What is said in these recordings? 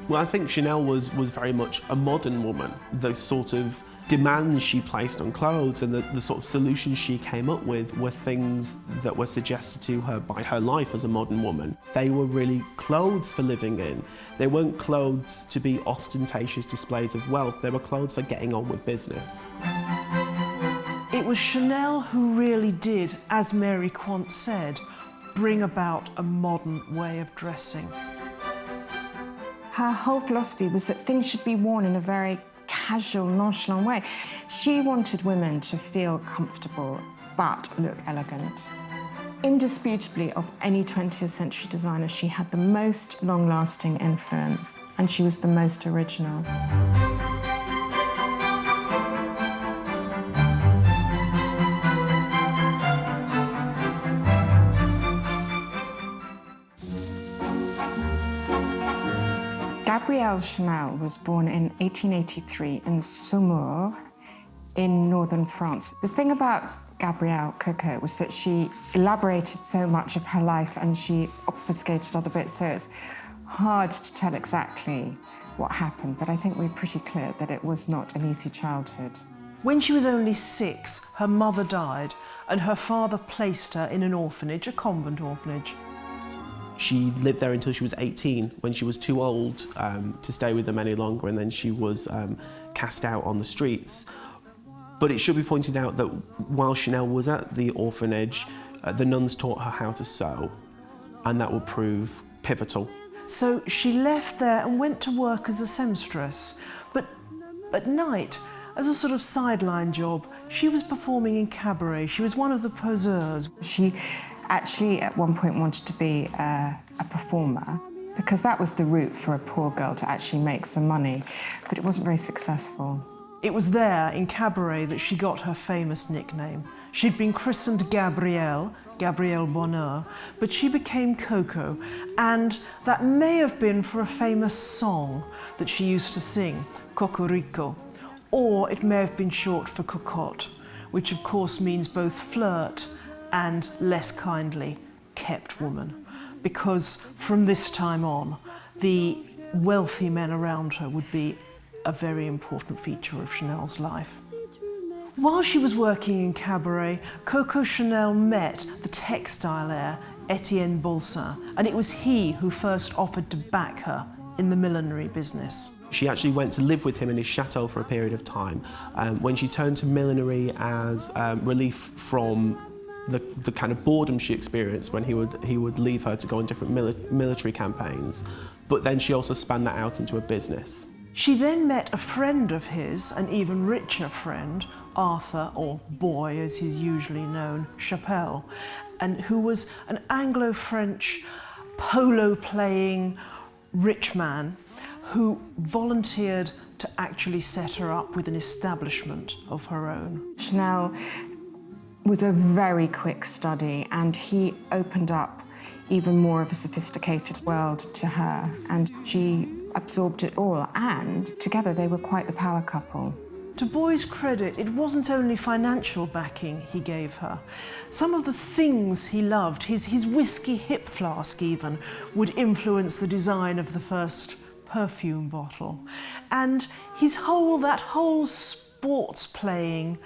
Well, I think Chanel was very much a modern woman. The sort of demands she placed on clothes and the sort of solutions she came up with were things that were suggested to her by her life as a modern woman. They were really clothes for living in. They weren't clothes to be ostentatious displays of wealth. They were clothes for getting on with business. It was Chanel who really did, as Mary Quant said, bring about a modern way of dressing. Her whole philosophy was that things should be worn in a very casual, nonchalant way. She wanted women to feel comfortable but look elegant. Indisputably, of any 20th century designer, she had the most long-lasting influence, and she was the most original. Gabrielle Chanel was born in 1883 in Saumur in northern France. The thing about Gabrielle Coco was that she elaborated so much of her life and she obfuscated other bits, so it's hard to tell exactly what happened, but I think we're pretty clear that it was not an easy childhood. When she was only 6, her mother died and her father placed her in an orphanage, a convent orphanage. She lived there until she was 18, when she was too old to stay with them any longer, and then she was cast out on the streets. But it should be pointed out that while Chanel was at the orphanage, the nuns taught her how to sew, and that would prove pivotal. So she left there and went to work as a seamstress. But at night, as a sort of sideline job, she was performing in cabaret. She was one of the poseurs. She actually at one point wanted to be a performer because that was the route for a poor girl to actually make some money, but it wasn't very successful. It was there in cabaret that she got her famous nickname. She'd been christened Gabrielle Bonheur, but she became Coco, and that may have been for a famous song that she used to sing, Coco, or it may have been short for cocotte, which of course means both flirt and, less kindly, kept woman. Because from this time on, the wealthy men around her would be a very important feature of Chanel's life. While she was working in cabaret, Coco Chanel met the textile heir, Etienne Bolsin, and it was he who first offered to back her in the millinery business. She actually went to live with him in his chateau for a period of time. When she turned to millinery as relief from the kind of boredom she experienced when he would leave her to go on different military campaigns, but then she also spun that out into a business. She then met a friend of his, an even richer friend, Arthur, or Boy as he's usually known, Chapelle, and who was an Anglo-French polo-playing rich man who volunteered to actually set her up with an establishment of her own. Chanel was a very quick study, and he opened up even more of a sophisticated world to her, and she absorbed it all, and together they were quite the power couple. To Boy's credit, it wasn't only financial backing he gave her. Some of the things he loved, his whiskey hip flask even, would influence the design of the first perfume bottle. And that whole sports-playing,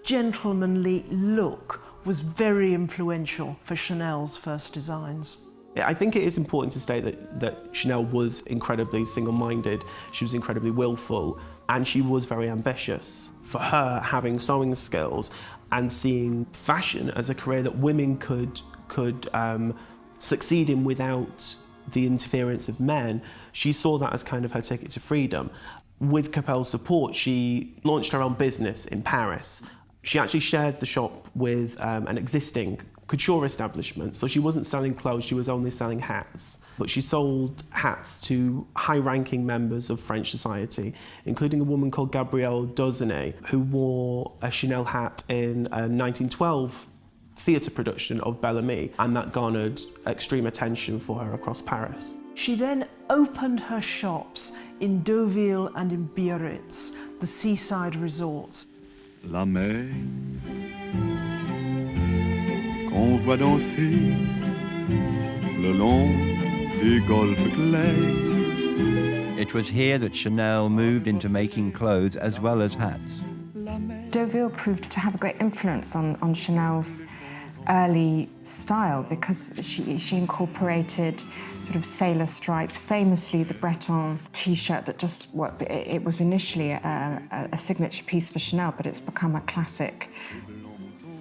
gentlemanly look was very influential for Chanel's first designs. I think it is important to state that Chanel was incredibly single-minded, she was incredibly willful, and she was very ambitious. For her, having sewing skills and seeing fashion as a career that women could succeed in without the interference of men, she saw that as kind of her ticket to freedom. With Capel's support, she launched her own business in Paris. She actually shared the shop with an existing couture establishment, so she wasn't selling clothes, she was only selling hats. But she sold hats to high-ranking members of French society, including a woman called Gabrielle Bonheur, who wore a Chanel hat in a 1912 theatre production of Bellamy, and that garnered extreme attention for her across Paris. She then opened her shops in Deauville and in Biarritz, the seaside resorts. La mer qu'on voit danser le long des golfes clairs It was here that Chanel moved into making clothes as well as hats. Deauville proved to have a great influence on Chanel's early style because she incorporated sort of sailor stripes, famously the Breton T-shirt that just worked. It was initially a signature piece for Chanel, but it's become a classic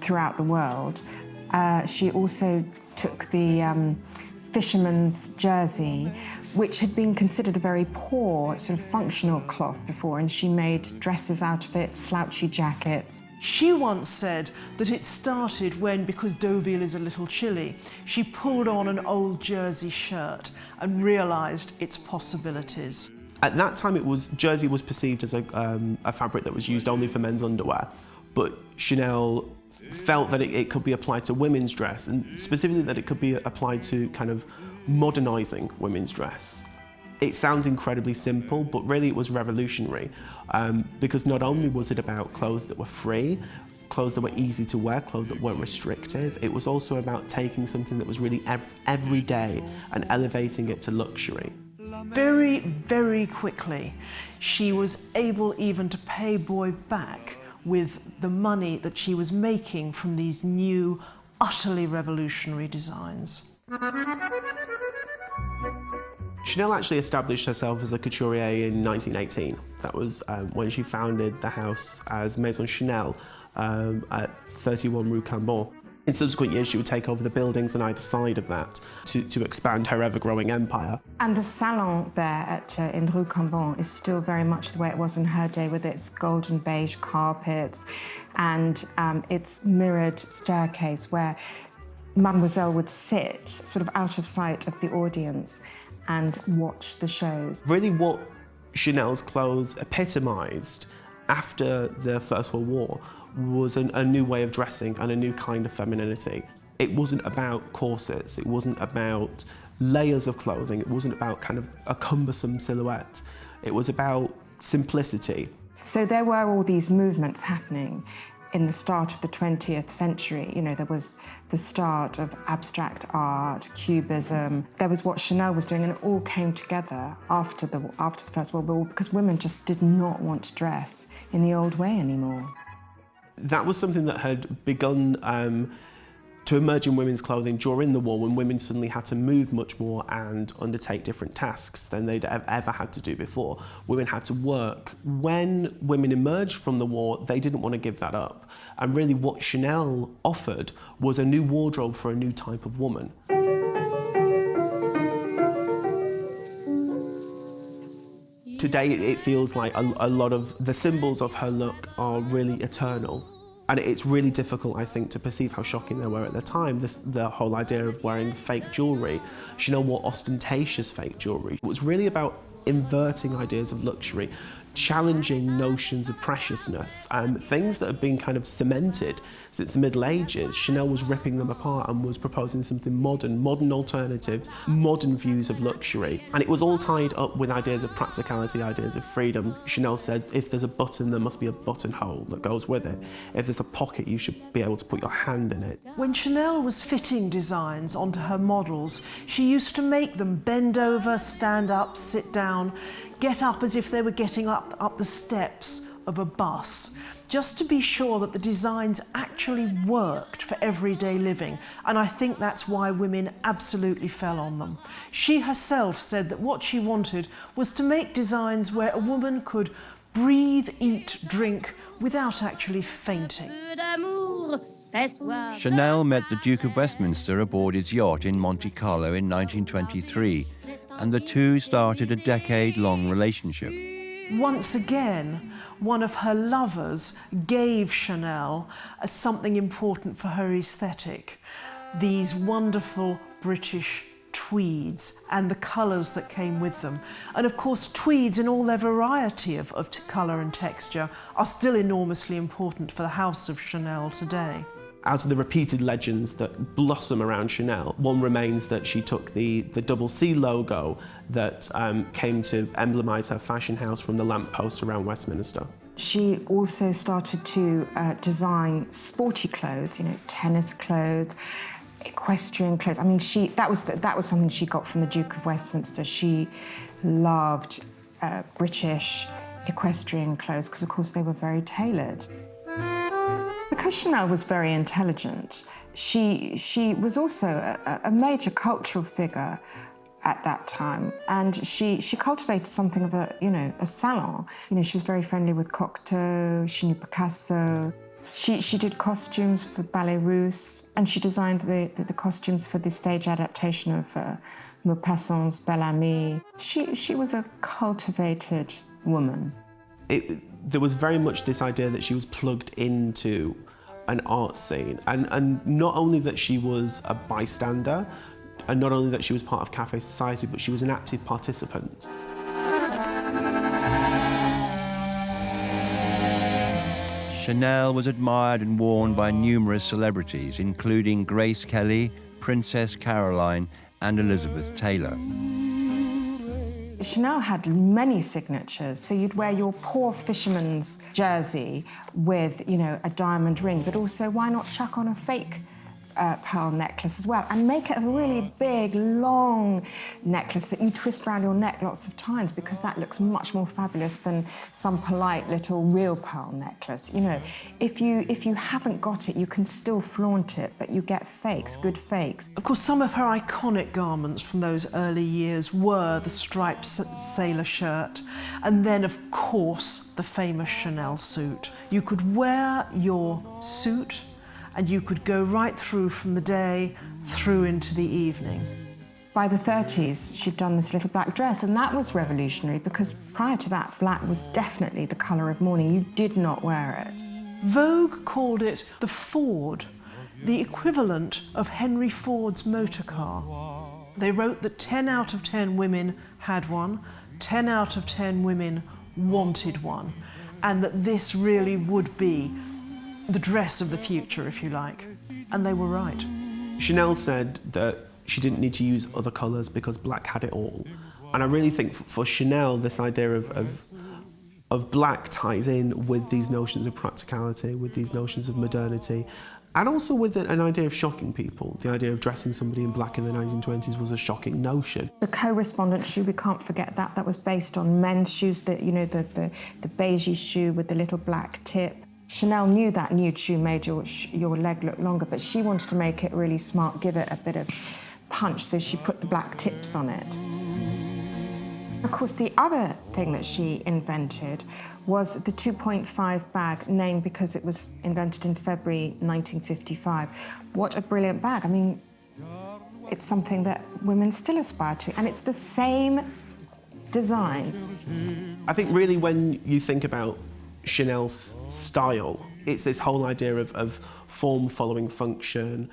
throughout the world. She also took the fisherman's jersey, which had been considered a very poor sort of functional cloth before, and she made dresses out of it, slouchy jackets. She once said that it started when, because Deauville is a little chilly, she pulled on an old jersey shirt and realised its possibilities. At that time, jersey was perceived as a fabric that was used only for men's underwear, but Chanel felt that it could be applied to women's dress, and specifically that it could be applied to kind of modernising women's dress. It sounds incredibly simple, but really it was revolutionary because not only was it about clothes that were free, clothes that were easy to wear, clothes that weren't restrictive, it was also about taking something that was really everyday and elevating it to luxury. Very, very quickly, she was able even to pay Boy back with the money that she was making from these new, utterly revolutionary designs. Chanel actually established herself as a couturier in 1918. That was when she founded the house as Maison Chanel at 31 Rue Cambon. In subsequent years, she would take over the buildings on either side of that to expand her ever-growing empire. And the salon there in Rue Cambon is still very much the way it was in her day, with its golden beige carpets and its mirrored staircase where Mademoiselle would sit sort of out of sight of the audience and watch the shows. Really what Chanel's clothes epitomised after the First World War was a new way of dressing and a new kind of femininity. It wasn't about corsets, it wasn't about layers of clothing, it wasn't about kind of a cumbersome silhouette. It was about simplicity. So there were all these movements happening in the start of the 20th century. You know, there was the start of abstract art, cubism. There was what Chanel was doing, and it all came together after the First World War because women just did not want to dress in the old way anymore. That was something that had begun to emerge in women's clothing during the war, when women suddenly had to move much more and undertake different tasks than they'd ever had to do before. Women had to work. When women emerged from the war, they didn't want to give that up. And really what Chanel offered was a new wardrobe for a new type of woman. Today, it feels like a lot of the symbols of her look are really eternal. And it's really difficult, I think, to perceive how shocking they were at the time. The whole idea of wearing fake jewellery. Chanel wore ostentatious fake jewellery. It was really about inverting ideas of luxury, challenging notions of preciousness, things that have been kind of cemented since the Middle Ages. Chanel was ripping them apart and was proposing something modern alternatives, modern views of luxury. And it was all tied up with ideas of practicality, ideas of freedom. Chanel said, if there's a button, there must be a buttonhole that goes with it. If there's a pocket, you should be able to put your hand in it. When Chanel was fitting designs onto her models, she used to make them bend over, stand up, sit down, get up as if they were getting up the steps of a bus, just to be sure that the designs actually worked for everyday living. And I think that's why women absolutely fell on them. She herself said that what she wanted was to make designs where a woman could breathe, eat, drink without actually fainting. Chanel met the Duke of Westminster aboard his yacht in Monte Carlo in 1923, and the two started a decade-long relationship. Once again, one of her lovers gave Chanel something important for her aesthetic, these wonderful British tweeds and the colours that came with them. And of course, tweeds in all their variety of colour and texture are still enormously important for the House of Chanel today. Out of the repeated legends that blossom around Chanel, one remains that she took the double C logo that came to emblemise her fashion house from the lamppost around Westminster. She also started to design sporty clothes, you know, tennis clothes, equestrian clothes. I mean, that was something she got from the Duke of Westminster. She loved British equestrian clothes, because of course they were very tailored. Because Chanel was very intelligent, she was also a major cultural figure at that time, and she cultivated something of a salon. She was very friendly with Cocteau, she knew Picasso. She did costumes for Ballet Russe, and she designed the costumes for the stage adaptation of Maupassant's Belle Amie. She was a cultivated woman. There was very much this idea that she was plugged into an art scene, and not only that she was a bystander, and not only that she was part of cafe society, but she was an active participant. Chanel was admired and worn by numerous celebrities, including Grace Kelly, Princess Caroline, and Elizabeth Taylor. Chanel had many signatures, so you'd wear your poor fisherman's jersey with, a diamond ring, but also why not chuck on a fake pearl necklace as well, and make it a really big, long necklace that you twist around your neck lots of times, because that looks much more fabulous than some polite little real pearl necklace. If you haven't got it, you can still flaunt it, but you get fakes, good fakes. Of course, some of her iconic garments from those early years were the striped sailor shirt, and then, of course, the famous Chanel suit. You could wear your suit and you could go right through from the day through into the evening. By the 30s, she'd done this little black dress, and that was revolutionary, because prior to that, black was definitely the colour of mourning. You did not wear it. Vogue called it the Ford, the equivalent of Henry Ford's motor car. They wrote that 10 out of 10 women had one, 10 out of 10 women wanted one, and that this really would be the dress of the future, if you like. And they were right. Chanel said that she didn't need to use other colours because black had it all. And I really think for Chanel, this idea of black ties in with these notions of practicality, with these notions of modernity, and also with an idea of shocking people. The idea of dressing somebody in black in the 1920s was a shocking notion. The co-respondent shoe, we can't forget that. That was based on men's shoes, the beigey shoe with the little black tip. Chanel knew that nude shoe made your leg look longer, but she wanted to make it really smart, give it a bit of punch, so she put the black tips on it. Of course, the other thing that she invented was the 2.5 bag, named because it was invented in February 1955. What a brilliant bag. I mean, it's something that women still aspire to, and it's the same design. I think really when you think about Chanel's style, it's this whole idea of form following function,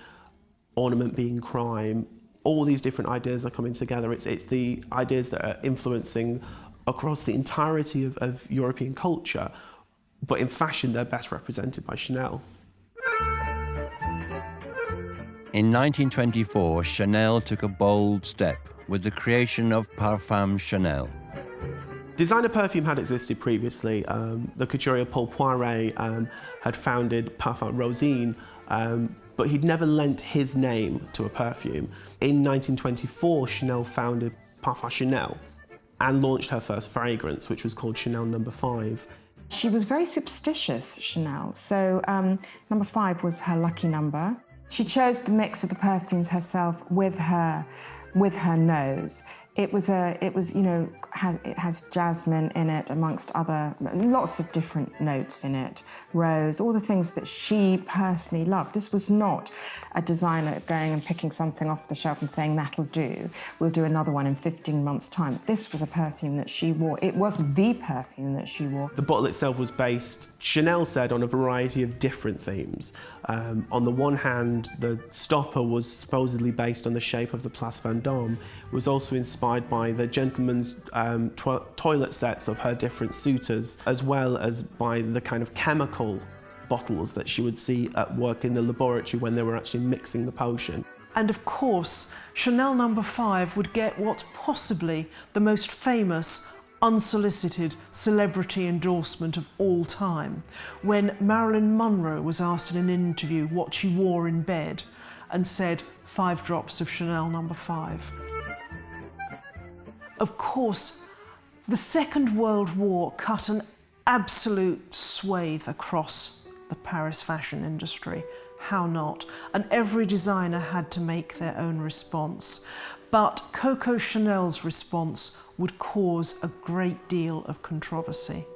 ornament being crime. All these different ideas are coming together. It's the ideas that are influencing across the entirety of European culture, but in fashion they're best represented by Chanel. In 1924, Chanel took a bold step with the creation of Parfum Chanel. Designer perfume had existed previously. The couturier Paul Poiret had founded Parfum Rosine, but he'd never lent his name to a perfume. In 1924, Chanel founded Parfum Chanel and launched her first fragrance, which was called Chanel No. 5. She was very superstitious, Chanel, so number 5 was her lucky number. She chose the mix of the perfumes herself with her nose. It has jasmine in it, amongst other, lots of different notes in it, rose, all the things that she personally loved. This was not a designer going and picking something off the shelf and saying, that'll do, we'll do another one in 15 months' time. This was a perfume that she wore. It was the perfume that she wore. The bottle itself was based, Chanel said, on a variety of different themes. On the one hand, the stopper was supposedly based on the shape of the Place Vendôme. It was also inspired by the gentlemen's toilet sets of her different suitors, as well as by the kind of chemical bottles that she would see at work in the laboratory when they were actually mixing the potion. And of course, Chanel No. 5 would get what's possibly the most famous unsolicited celebrity endorsement of all time, when Marilyn Monroe was asked in an interview what she wore in bed and said 5 drops of Chanel No. 5. Of course, The Second World War cut an absolute swathe across the Paris fashion industry. How not? And every designer had to make their own response. But Coco Chanel's response would cause a great deal of controversy.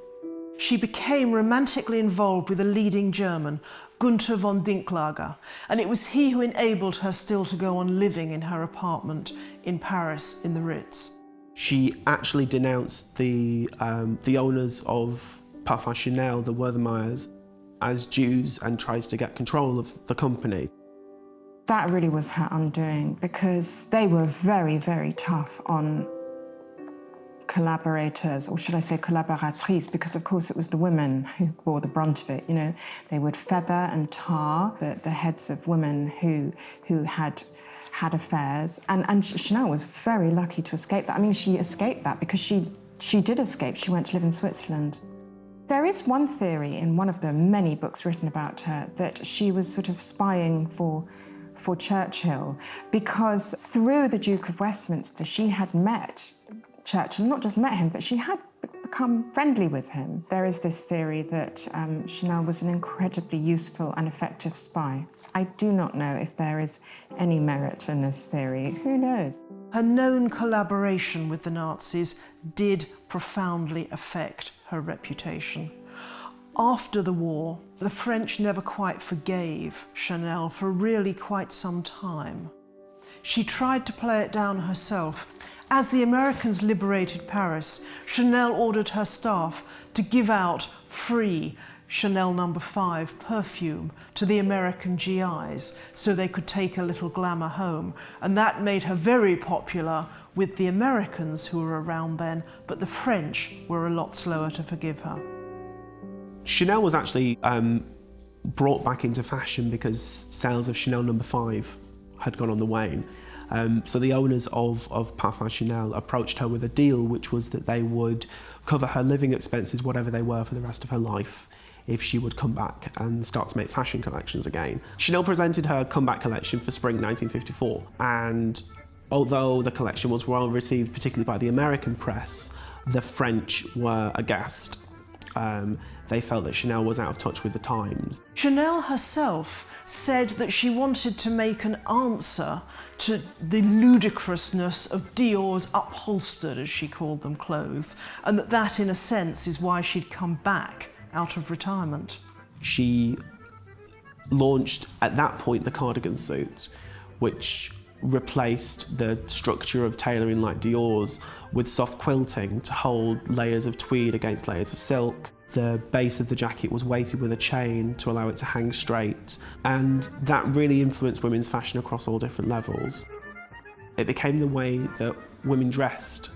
She became romantically involved with a leading German, Gunther von Dinklage, and it was he who enabled her still to go on living in her apartment in Paris in the Ritz. She actually denounced the owners of Parfum Chanel, the Wertheiers, as Jews and tries to get control of the company. That really was her undoing because they were very, very tough on collaborators, or should I say collaboratrices, because of course it was the women who bore the brunt of it. You know, they would feather and tar the heads of women who had affairs, and Chanel was very lucky to escape that. I mean, she escaped that because she did escape. She went to live in Switzerland. There is one theory in one of the many books written about her that she was sort of spying for Churchill, because through the Duke of Westminster she had met Churchill, not just met him, but she had become friendly with him. There is this theory that Chanel was an incredibly useful and effective spy. I do not know if there is any merit in this theory. Who knows? Her known collaboration with the Nazis did profoundly affect her reputation. After the war, the French never quite forgave Chanel for really quite some time. She tried to play it down herself. As the Americans liberated Paris, Chanel ordered her staff to give out free Chanel No. 5 perfume to the American GIs so they could take a little glamour home. And that made her very popular with the Americans who were around then, but the French were a lot slower to forgive her. Chanel was actually brought back into fashion because sales of Chanel No. 5 had gone on the wane. So the owners of Parfum Chanel approached her with a deal, which was that they would cover her living expenses, whatever they were, for the rest of her life, if she would come back and start to make fashion collections again. Chanel presented her comeback collection for spring 1954, and although the collection was well received, particularly by the American press, the French were aghast. They felt that Chanel was out of touch with the times. Chanel herself said that she wanted to make an answer to the ludicrousness of Dior's upholstered, as she called them, clothes, and that in a sense is why she'd come back out of retirement. She launched at that point the cardigan suit, which replaced the structure of tailoring like Dior's with soft quilting to hold layers of tweed against layers of silk. The base of the jacket was weighted with a chain to allow it to hang straight, and that really influenced women's fashion across all different levels. It became the way that women dressed.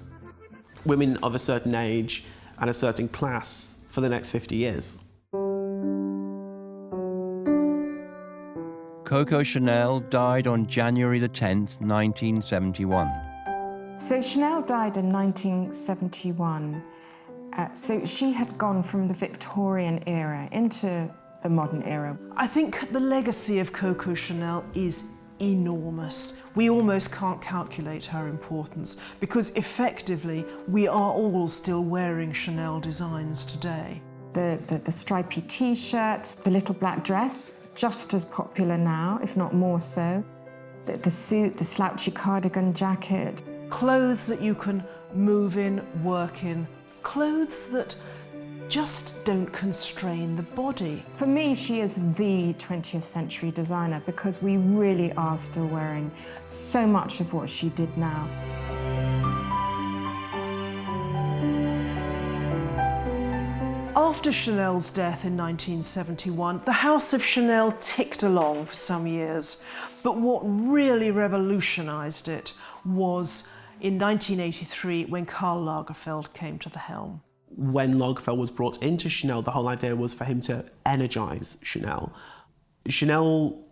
Women of a certain age and a certain class for the next 50 years. Coco Chanel died on January the 10th, 1971. So Chanel died in 1971. So she had gone from the Victorian era into the modern era. I think the legacy of Coco Chanel is enormous. We almost can't calculate her importance because effectively we are all still wearing Chanel designs today. The stripy t-shirts, the little black dress, just as popular now, if not more so. The suit, the slouchy cardigan jacket. Clothes that you can move in, work in, clothes that just don't constrain the body. For me, she is the 20th century designer because we really are still wearing so much of what she did now. After Chanel's death in 1971, the House of Chanel ticked along for some years, but what really revolutionised it was in 1983 when Karl Lagerfeld came to the helm. When Lagerfeld was brought into Chanel, the whole idea was for him to energise Chanel. Chanel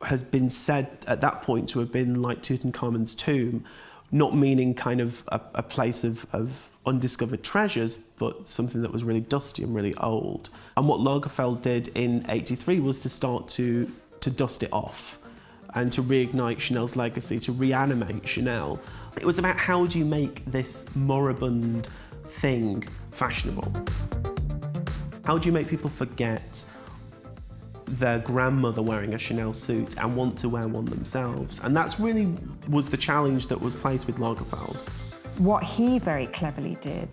has been said at that point to have been like Tutankhamun's tomb, not meaning kind of a place of undiscovered treasures, but something that was really dusty and really old. And what Lagerfeld did in '83 was to start to dust it off and to reignite Chanel's legacy, to reanimate Chanel. It was about how do you make this moribund thing fashionable. How do you make people forget their grandmother wearing a Chanel suit and want to wear one themselves? And that's really was the challenge that was placed with Lagerfeld. What he very cleverly did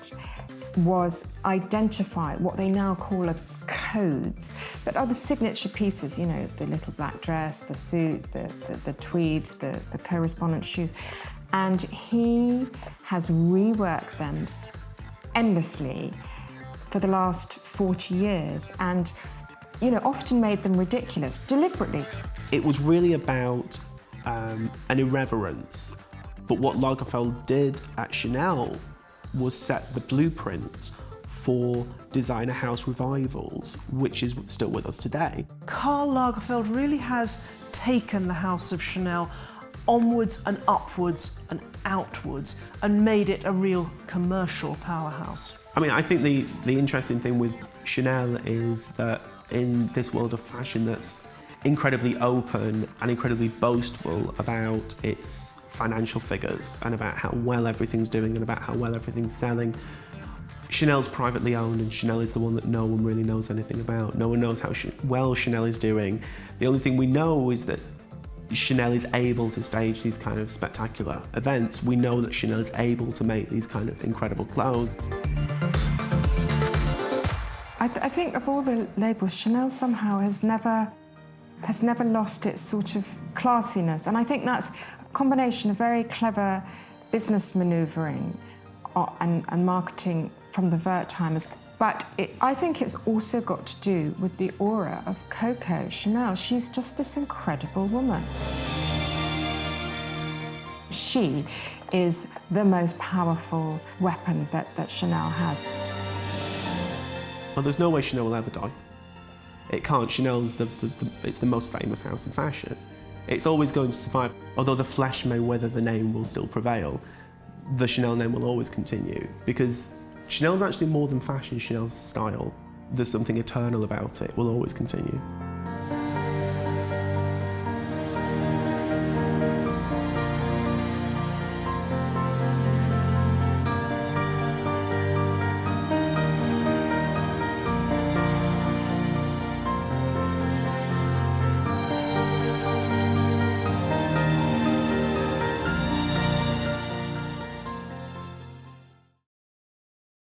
was identify what they now call codes, but are the signature pieces, you know, the little black dress, the suit, the tweeds, the correspondence shoes. And he has reworked them endlessly for the last 40 years and, you know, often made them ridiculous, deliberately. It was really about an irreverence, but what Lagerfeld did at Chanel was set the blueprint for designer house revivals, which is still with us today. Karl Lagerfeld really has taken the house of Chanel onwards and upwards and outwards and made it a real commercial powerhouse. I mean, I think the interesting thing with Chanel is that in this world of fashion that's incredibly open and incredibly boastful about its financial figures and about how well everything's doing and about how well everything's selling, Chanel's privately owned and Chanel is the one that no one really knows anything about. No one knows how well Chanel is doing. The only thing we know is that Chanel is able to stage these kind of spectacular events. We know that Chanel is able to make these kind of incredible clothes. I think of all the labels, Chanel somehow has never lost its sort of classiness. And I think that's a combination of very clever business manoeuvring and marketing from the Wertheimers. But I think it's also got to do with the aura of Coco Chanel. She's just this incredible woman. She is the most powerful weapon that Chanel has. Well, there's no way Chanel will ever die. It can't. Chanel's it's the most famous house in fashion. It's always going to survive. Although the flesh may wither, the name will still prevail. The Chanel name will always continue because Chanel's actually more than fashion, Chanel's style. There's something eternal about it. It will always continue.